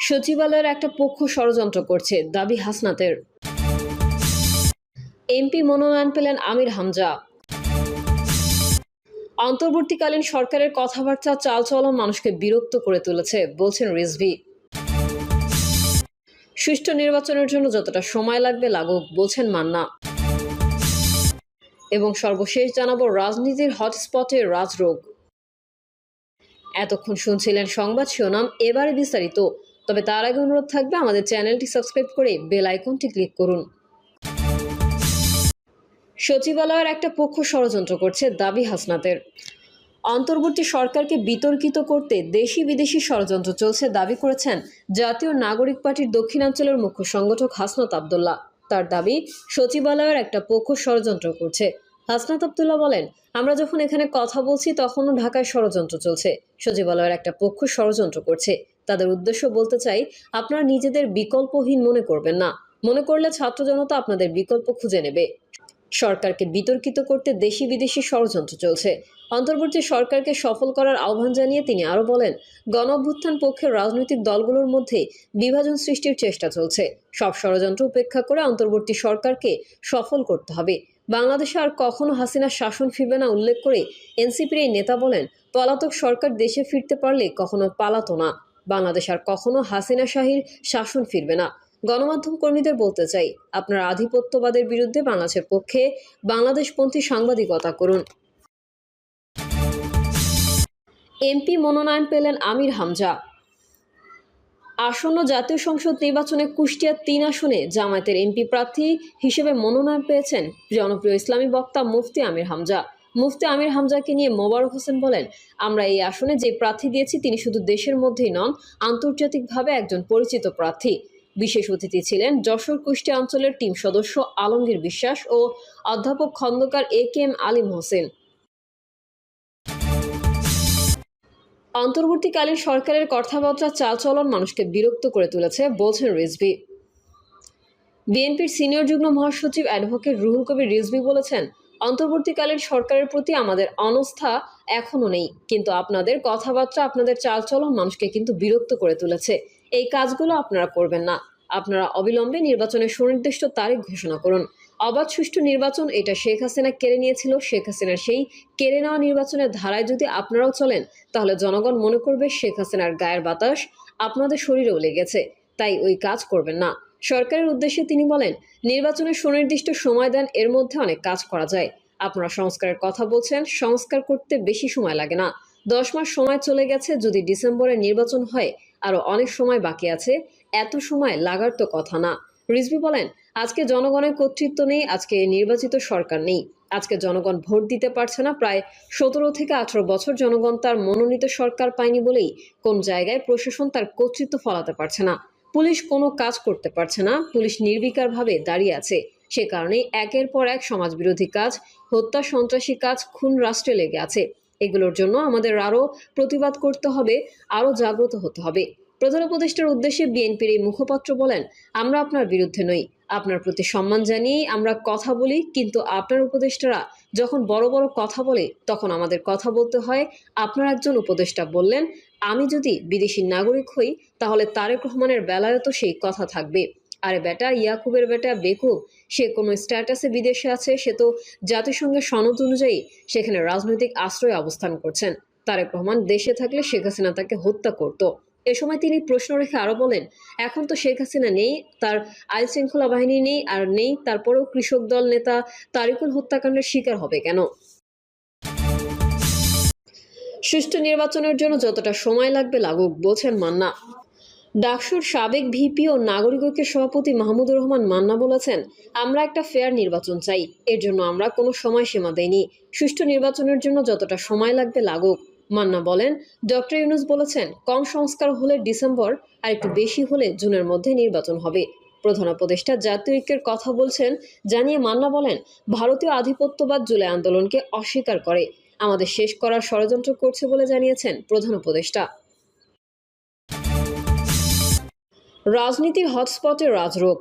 সচিবালয়ের একটা পক্ষ ষড়যন্ত্র করছে, দাবি হাসনাতের। এমপি মনোনয়ন পেলেন আমির হামজা। অন্তর্বর্তীকালীন সরকারের কথাবার্তা চালচলন মানুষকে বিরক্ত করে তুলেছে, বলছেন রিজভী। সুষ্ঠু নির্বাচনের জন্য যতটা সময় লাগবে লাগুক, বলছেন মান্না। এবং সর্বশেষ জানাবো রাজনীতির হটস্পটে রাজরোগ। এতক্ষণ শুনছিলেন সংবাদ শিরোনাম, এবারে বিস্তারিত। তবে তার আগে অনুরোধ থাকবে আমাদের চ্যানেলটি সাবস্ক্রাইব করে বেল আইকনটি ক্লিক করুন। সচিবালয়ের একটা পক্ষ ষড়যন্ত্র করছে, দাবি হাসনাতের। অন্তর্বর্তী সরকারকে বিতর্কিত করতে দেশি বিদেশি ষড়যন্ত্র চলছে দাবি করেছেন জাতীয় নাগরিক পার্টির দক্ষিণাঞ্চলের মুখ্য সংগঠক হাসনাত আব্দুল্লাহ। তার দাবি, সচিবালয়ের একটা পক্ষ ষড়যন্ত্র করছে। হাসনাত আব্দুল্লাহ বলেন, আমরা যখন এখানে কথা বলছি তখনও ঢাকায় ষড়যন্ত্র চলছে। সচিবালয়ের একটা পক্ষ ষড়যন্ত্র করছে। তাদের উদ্দেশ্য বলতে চাই, আপনারা নিজেদের বিকল্পহীন মনে করবেন না। মনে করলে ছাত্র জনতা আপনাদের বিকল্প খুঁজে নেবে। সরকারকে বিতর্কিত করতে দেশি বিদেশি ষড়যন্ত্র চলছে। অন্তর্বর্তী সরকারকে সফল করার আহ্বান জানিয়ে তিনি আরও বলেন, গণ অভ্যুত্থান পক্ষের রাজনৈতিক দলগুলোর মধ্যে বিভাজন সৃষ্টির চেষ্টা চলছে। সব ষড়যন্ত্র উপেক্ষা করে অন্তর্বর্তী সরকারকে সফল করতে হবে। বাংলাদেশে আর কখনো হাসিনার শাসন ফিরবে না উল্লেখ করে এনসিপির এই নেতা বলেন, পলাতক সরকার দেশে ফিরতে পারলে কখনো পালাতো না। বাংলাদেশ আর কখনো হাসিনা শাহীর শাসন ফিরবে না। গণমাধ্যম কর্মীদের বলতে চাই, আপনারা আধিপত্যবাদের বিরুদ্ধে বাংলাদেশের পক্ষে বাংলাদেশপন্থী সাংবাদিকতা করুন। এমপি মনোনয়ন পেলেন আমির হামজা। আসন্ন জাতীয় সংসদ নির্বাচনে কুষ্টিয়া ৩ আসনে জামায়াতের এমপি প্রার্থী হিসেবে মনোনয়ন পেয়েছেন জনপ্রিয় ইসলামী বক্তা মুফতি আমির হামজা। মুফতি আমির হামজাকে নিয়ে মোবারক হোসেন বলেন, আমরা এই আসনে যে প্রার্থী দিয়েছি তিনি শুধু দেশের মধ্যেই নন, আন্তর্জাতিকভাবে একজন পরিচিত প্রার্থী। বিশেষ অতিথি ছিলেন যশোর কুষ্টিয়া অঞ্চলের টিম সদস্য আলমগীর বিশ্বাস ও অধ্যাপক খন্দকার এ.কে.এম. আলিম হোসেন। অন্তর্বর্তীকালীন সরকারের কথাবার্তা চালচলন মানুষকে বিরক্ত করে তুলেছে, বলছেন রিজভী। বিএনপির সিনিয়র যুগ্ম মহাসচিব অ্যাডভোকেট রুহুল কবির রিজভী বলেছেন, অন্তর্বর্তীকালীন সরকারের প্রতি আমাদের অনাস্থা এখনো নেই, কিন্তু আপনাদের কথাবার্তা, আপনাদের চালচলন মানুষকে কিন্তু বিরক্ত করে তুলেছে। এই কাজগুলো আপনারা করবেন না। আপনারা অবিলম্বে নির্বাচনের সুনির্দিষ্ট তারিখ ঘোষণা করুন। অবাধ সুষ্ঠু নির্বাচন, এটা শেখ হাসিনা কেড়ে নিয়েছিল। শেখ হাসিনার সেই কেড়ে নেওয়া নির্বাচনের ধারায় যদি আপনারাও চলেন, তাহলে জনগণ মনে করবে শেখ হাসিনার গায়ের বাতাস আপনাদের শরীরেও লেগেছে। তাই ওই কাজ করবেন না। সরকারের উদ্দেশ্যে তিনি বলেন, নির্বাচনের সুনির্দিষ্ট সময় দেন, এর মধ্যে অনেক কাজ করা যায়। আপনারা সংস্কারের কথা বলছেন, সংস্কার করতে বেশি সময় লাগে না। 10 মাস সময় চলে গেছে। যদি ডিসেম্বরে নির্বাচন হয়, আরো অনেক সময় বাকি আছে। এত সময় লাগার তো কথা না। রিজভী বলেন, আজকে জনগণের কর্তৃত্ব নেই, আজকে নির্বাচিত সরকার নেই। আজকে জনগণ ভোট দিতে পারছে না। প্রায় 17 থেকে 18 বছর জনগণ তার মনোনীত সরকার পায়নি বলেই কোন জায়গায় প্রশাসন তার কর্তৃত্ব ফলাতে পারছে না। পুলিশ কোনো কাজ করতে পারছে না। পুলিশ নির্বিকারভাবে দাঁড়িয়ে আছে। সে কারণেই একের পর এক সমাজবিরোধী কাজ, হত্যা, সন্ত্রাসী কাজ, খুন রাষ্ট্রে লেগে আছে। এগুলোর জন্য আমাদের আরও প্রতিবাদ করতে হবে, আরও জাগ্রত হতে হবে। প্রধান উপদেষ্টার উদ্দেশ্যে বিএনপির এই মুখপাত্র বলেন, আমরা আপনার বিরুদ্ধে নই, আপনার প্রতি সম্মান জানিয়েই আমরা কথা বলি, কিন্তু আপনার উপদেষ্টারা যখন বড় বড় কথা বলে তখন আমাদের কথা বলতে হয়। আপনার একজন উপদেষ্টা বললেন, আমি যদি বিদেশি নাগরিক হই তাহলে তারেক রহমানের বেলায়ও তো সেই কথা থাকবে। আরে বেটা, ইয়াকুবের বেটা বেকুব, সে কোনো স্ট্যাটাসে বিদেশে আছে, সে তো জাতিসংঘের সনদ অনুযায়ী সেখানে রাজনৈতিক আশ্রয়ে অবস্থান করছেন। তারেক রহমান দেশে থাকলে শেখ হাসিনা তাকে হত্যা করত। এ সময় তিনি প্রশ্ন রেখে আরো বলেন, এখন তো শেখ হাসিনা নেই, তার আইন শৃঙ্খলা বাহিনী নেই, আর নেই, তারপরেও কৃষক দল নেতা তারিকুল হত্যাকাণ্ডের শিকার হবে কেন? সুষ্ঠু নির্বাচনের জন্য যতটা সময় লাগবে লাগুক, বলছেন মান্না। ডাকসুর সাবেক ভিপি ও নাগরিক ঐক্যের সভাপতি মাহমুদুর রহমান মান্না বলেছেন, আমরা একটা ফেয়ার নির্বাচন চাই। এর জন্য আমরা কোনো সময়সীমা দেইনি। সুষ্ঠু নির্বাচনের জন্য যতটা সময় লাগবে লাগুক। মান্না বলেন, ডক্টর ইউনূস বলেছেন, কম সংস্কার হলে ডিসেম্বর, আর একটু বেশি হলে জুনের মধ্যে নির্বাচন হবে। প্রধান উপদেষ্টা জাতীয় ঐক্যের কথা বলছেন জানিয়ে মান্না বলেন, ভারতীয় আধিপত্যবাদ জুলাই আন্দোলনকে অস্বীকার করে আমাদের শেষ করার ষড়যন্ত্র করছে বলে জানিয়েছেন প্রধান উপদেষ্টা। রাজনীতির হটস্পটে রাজরোগ।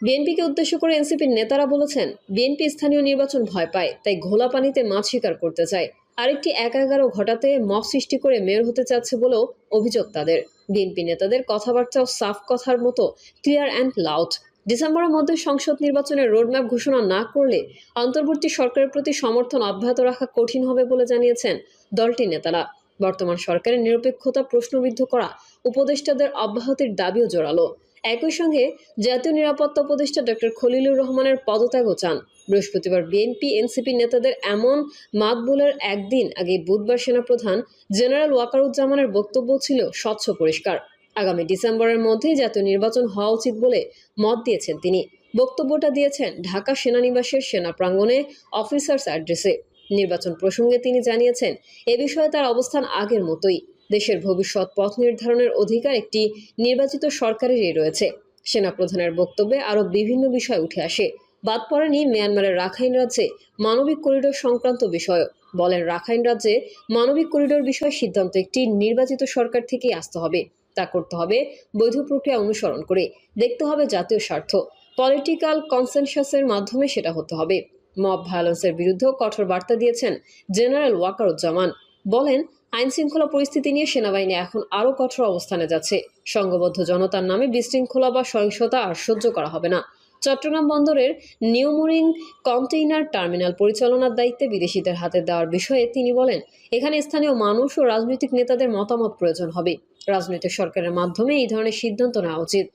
বিএনপিকে উদ্দেশ্য করে এনসিপির নেতারা বলেছেন, বিএনপি স্থানীয় নির্বাচন ভয় পায়, তাই ঘোলা পানিতে মাছ শিকার করতে চায়। আরেকটি ১-১১ ঘটাতে মব সৃষ্টি করে মেয়র হতে চাচ্ছে বলেও অভিযোগ তাদের। বিএনপি নেতাদের কথাবার্তাও সাফ কথার মতো ক্লিয়ার অ্যান্ড লাউড। ডিসেম্বরের মধ্যে সংসদ নির্বাচনের রোডম্যাপ ঘোষণা না করলে অন্তর্বর্তী সরকারের প্রতি সমর্থন অব্যাহত রাখা কঠিন হবে বলে জানিয়েছেন দলটির নেতারা। বর্তমান সরকারের নিরপেক্ষতা প্রশ্নবিদ্ধ করা উপদেষ্টাদের অব্যাহতির দাবিও জোরালো। একই সঙ্গে জাতীয় নিরাপত্তা উপদেষ্টা ডক্টর খলিলুর রহমানের পদত্যাগও চান। বৃহস্পতিবার বিএনপি এনসিপি নেতাদের এমন মাতবুলের একদিন আগে বুধবার সেনাপ্রধান জেনারেল ওয়াকারুজ্জামানের বক্তব্য ছিল স্বচ্ছ পরিষ্কার। আগামী ডিসেম্বরের মধ্যেই জাতীয় নির্বাচন হওয়া উচিত বলে মত দিয়েছেন তিনি। বক্তব্যটা দিয়েছেন ঢাকা সেনানিবাসের সেনা প্রাঙ্গণে অফিসার্স অ্যাড্রেসে। নির্বাচন প্রসঙ্গে তিনি জানিয়েছেন, এ বিষয়ে তার অবস্থান আগের মতোই। দেশের ভবিষ্যৎ পথ নির্ধারণের অধিকার একটি নির্বাচিত সরকারেরই রয়েছে। সেনাপ্রধানের বক্তব্যে আরও বিভিন্ন বিষয় উঠে আসে। বাদ পড়েনি মিয়ানমারের রাখাইন রাজ্যে মানবিক করিডোর সংক্রান্ত বিষয়ও। বলেন, রাখাইন রাজ্যে মানবিক করিডোর বিষয়ে সিদ্ধান্ত একটি নির্বাচিত সরকার থেকেই আসতে হবে। তা করতে হবে বৈধ প্রক্রিয়া অনুসরণ করে। দেখতে হবে জাতীয় স্বার্থ। পলিটিক্যাল কনসেনসাসের মাধ্যমে সেটা হতে হবে। মব ভায়োলেন্সের বিরুদ্ধেও কঠোর বার্তা দিয়েছেন জেনারেল ওয়াকারুজ্জামান। বলেন, আইন শৃঙ্খলা পরিস্থিতি নিয়ে সেনাবাহিনী এখন আরও কঠোর অবস্থানে যাচ্ছে। সংঘবদ্ধ জনতার নামে বিশৃঙ্খলা বা সহিংসতা আর সহ্য করা হবে না। চট্টগ্রাম বন্দরের নিউমোরিং কন্টেইনার টার্মিনাল পরিচালনার দায়িত্বে বিদেশিদের হাতে দেওয়ার বিষয়ে তিনি বলেন, এখানে স্থানীয় মানুষ ও রাজনৈতিক নেতাদের মতামত প্রয়োজন হবে। রাজনৈতিক সরকারের মাধ্যমে এই ধরনের সিদ্ধান্ত নেওয়া উচিত।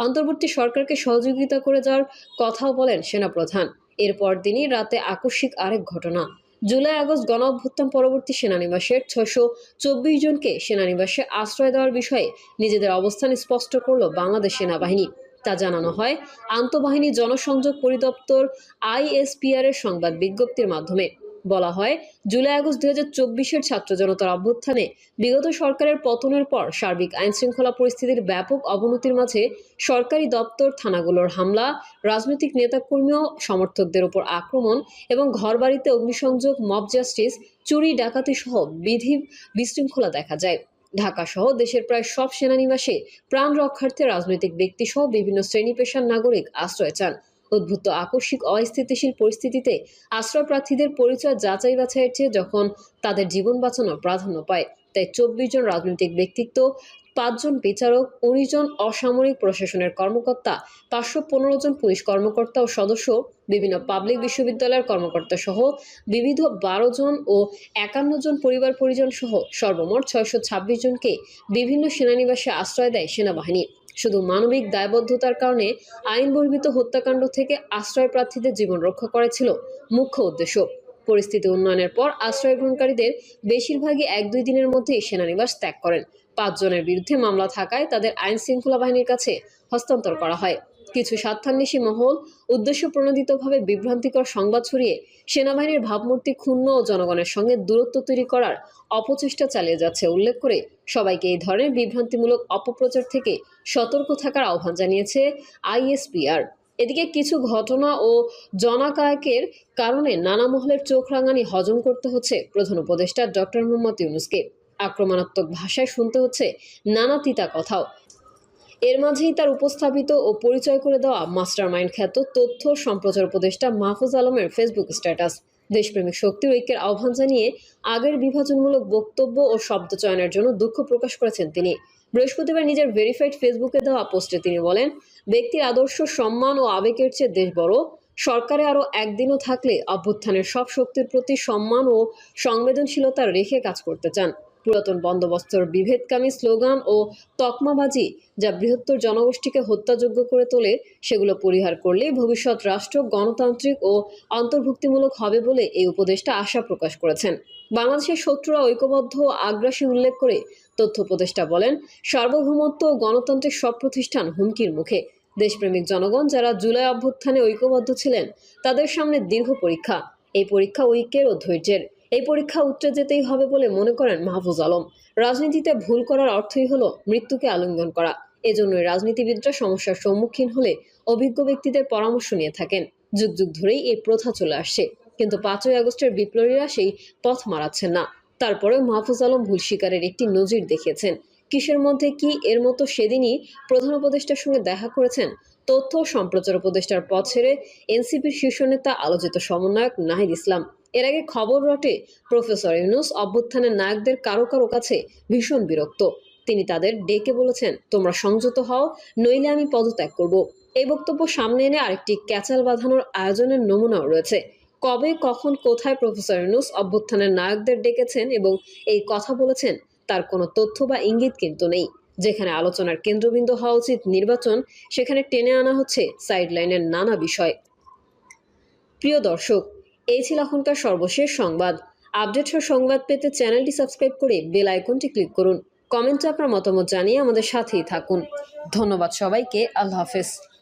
অন্তর্বর্তী সরকারকে সহযোগিতা করে যাওয়ার কথাও বলেন সেনাপ্রধান। এরপর দিনই রাতে আকস্মিক আরেক ঘটনা। জুলাই আগস্ট গণ অভ্যুত্থান পরবর্তী সেনানিবাসের 624 জনকে সেনানিবাসে আশ্রয় দেওয়ার বিষয়ে নিজেদের অবস্থান স্পষ্ট করল বাংলাদেশ সেনাবাহিনী। তা জানানো হয় আন্তঃবাহিনী জনসংযোগ পরিদপ্তর আইএসপিআর এর সংবাদ বিজ্ঞপ্তির মাধ্যমে। বলা হয়, জুলাই আগস্ট 2024-এর ছাত্র জনতার অভ্যুত্থানে বিগত সরকারের পতনের পর সার্বিক আইন শৃঙ্খলা পরিস্থিতির ব্যাপক অবনতির মাঝে সরকারি দপ্তর, থানাগুলোর হামলা, রাজনৈতিক নেতাকর্মী ও সমর্থকদের উপর আক্রমণ এবং ঘরবাড়িতে অগ্নিসংযোগ, মব জাস্টিস, চুরি, ডাকাতি সহ বিধি বিশৃঙ্খলা দেখা যায়। ঢাকা সহ দেশের প্রায় সব সেনানিবাসে প্রাণ রক্ষার্থে রাজনৈতিক ব্যক্তি সহ বিভিন্ন শ্রেণী পেশার নাগরিক আশ্রয় চান। উদ্ভূত আকস্মিক অস্থিতিশীল পরিস্থিতিতে আশ্রয় প্রার্থীদের পরিচয় যাচাই বাছাইয়ের চেয়ে যখন তাদের জীবন বাঁচানো প্রাধান্য পায়, তাই 24 জন রাজনৈতিক ব্যক্তিত্ব, 5 জন বিচারক, 19 জন অসামরিক প্রশাসনের কর্মকর্তা, 515 জন পুলিশ কর্মকর্তা ও সদস্য, বিভিন্ন পাবলিক বিশ্ববিদ্যালয়ের কর্মকর্তা সহ বিবিধ 12 জন ও 51 জন পরিবার পরিজন সহ সর্বমোট 626 জনকে বিভিন্ন সেনানিবাসে আশ্রয় দেয় সেনাবাহিনী। শুধু মানবিক দায়বদ্ধতার কারণে আইন বহির্ভূত হত্যাকাণ্ড থেকে আশ্রয় প্রার্থীদের জীবন রক্ষা করা ছিল মুখ্য উদ্দেশ্য। পরিস্থিতি উন্নয়নের পর আশ্রয় গ্রহণকারীদের বেশিরভাগই 1-2 দিনের মধ্যেই সেনানিবাস ত্যাগ করেন। 5 জনের বিরুদ্ধে মামলা থাকায় তাদের আইন শৃঙ্খলা বাহিনীর কাছে হস্তান্তর করা হয়। কিছু স্বার্থান্বেষী মহল উদ্দেশ্য প্রণোদিতভাবে বিভ্রান্তিকর সংবাদ ছড়িয়ে সেনাবাহিনীর ভাবমূর্তি ক্ষুণ্ণ ও জনগণের সঙ্গে দূরত্ব তৈরি করার অপচেষ্টা চালিয়ে যাচ্ছে উল্লেখ করে সবাইকে এই ধরনের বিভ্রান্তিমূলক অপপ্রচার থেকে সতর্ক থাকার আহ্বান জানিয়েছে আইএসপিআর। এদিকে কিছু ঘটনা ও জনকায়কের কারণে নানা মহলের চোখ রাঙানি হজম করতে হচ্ছে প্রধান উপদেষ্টা ডক্টর মোহাম্মদ ইউনূসকে। আক্রমণাত্মক ভাষায় শুনতে হচ্ছে নানা তিতা কথাও। এর মাঝেই তার উপস্থাপিত ও পরিচয় করে দেওয়া মাস্টারমাইন্ড খ্যাত তথ্য সম্প্রচার উপদেষ্টা মাহফুজ আলমের ফেসবুক স্ট্যাটাস। দেশপ্রেমিক শক্তির ঐক্যের আহ্বান জানিয়ে আগের বিভাজনমূলক বক্তব্য ও শব্দ চয়নের জন্য দুঃখ প্রকাশ করেছেন তিনি। বৃহস্পতিবার নিজের ভেরিফাইড ফেসবুকে দেওয়া পোস্টে তিনি বলেন, ব্যক্তির আদর্শ, সম্মান ও আবেগের চেয়ে দেশ বড়। সরকারে আরও একদিনও থাকলে অভ্যুত্থানের সব শক্তির প্রতি সম্মান ও সংবেদনশীলতা রেখে কাজ করতে চান। পুরাতন বন্দোবস্তর বিভেদকামী স্লোগান ও তকমাবাজি যা বৃহত্তর জনগোষ্ঠীকে হত্যাযোগ্য করে তোলে, সেগুলো পরিহার করলেই ভবিষ্যৎ রাষ্ট্র গণতান্ত্রিক ও অন্তর্ভুক্তিমূলক হবে বলে এই উপদেষ্টা আশা প্রকাশ করেছেন। বাংলাদেশের শত্রুরা ঐক্যবদ্ধ ও আগ্রাসী উল্লেখ করে তথ্য উপদেষ্টা বলেন, সার্বভৌমত্ব ও গণতান্ত্রিক সব প্রতিষ্ঠান হুমকির মুখে। দেশপ্রেমিক জনগণ যারা জুলাই অভ্যুত্থানে ঐক্যবদ্ধ ছিলেন, তাদের সামনে দীর্ঘ পরীক্ষা। এই পরীক্ষা ঐক্যের ও ধৈর্যের। এই পরীক্ষা উতরে যেতেই হবে বলে মনে করেন মাহফুজ আলম। রাজনীতিতে ভুল করার অর্থই হলো মৃত্যুকে আলিঙ্গন করা। এজন্যই রাজনীতিবিদরা সমস্যার সম্মুখীন হলে অভিজ্ঞ ব্যক্তিদের পরামর্শ নিয়ে থাকেন। যুগ যুগ ধরেই এই প্রথা চলে আসছে, কিন্তু 5ই আগস্টের বিপ্লবীরা সেই পথ মারাচ্ছেন না। তারপরেও মাহফুজ আলম ভুল স্বীকারের একটি নজির দেখিয়েছেন। কিসের মধ্যে কি, এর মতো সেদিনই প্রধান উপদেষ্টার সঙ্গে দেখা করেছেন তথ্য সম্প্রচার উপদেষ্টার পদ ছেড়ে এনসিপির শীর্ষ নেতা আলোচিত সমন্বয়ক নাহিদ ইসলাম। এর আগে খবর রটে প্রফেসর ইউনূস অভ্যুত্থানের নায়কদের কারো কারো কাছে ভীষণ বিরক্ত। তিনি তাদের ডেকে বলেছেন, তোমরা সংযত হও, নইলে আমি পদত্যাগ করব। এই বক্তব্য সামনে এনে আরেকটি ক্যাচাল বাঁধানোর আয়োজনের নমুনাও রয়েছে। কবে, কখন, কোথায় প্রফেসর ইউনূস অভ্যুত্থানের নায়কদের ডেকেছেন এবং এই কথা বলেছেন তার কোনো তথ্য বা ইঙ্গিত কিন্তু নেই। যেখানে আলোচনার কেন্দ্রবিন্দু হওয়া উচিত নির্বাচন, সেখানে টেনে আনা হচ্ছে সাইডলাইনের নানা বিষয়। প্রিয় দর্শক, এই ছিল এখনকার সর্বশেষ সংবাদ। আপডেট সংবাদ পেতে চ্যানেলটি সাবস্ক্রাইব করে বেল আইকনটি ক্লিক করুন। কমেন্টে আপনার মতামত জানিয়ে আমাদের সাথেই থাকুন। ধন্যবাদ সবাইকে। আল্লাহ হাফেজ।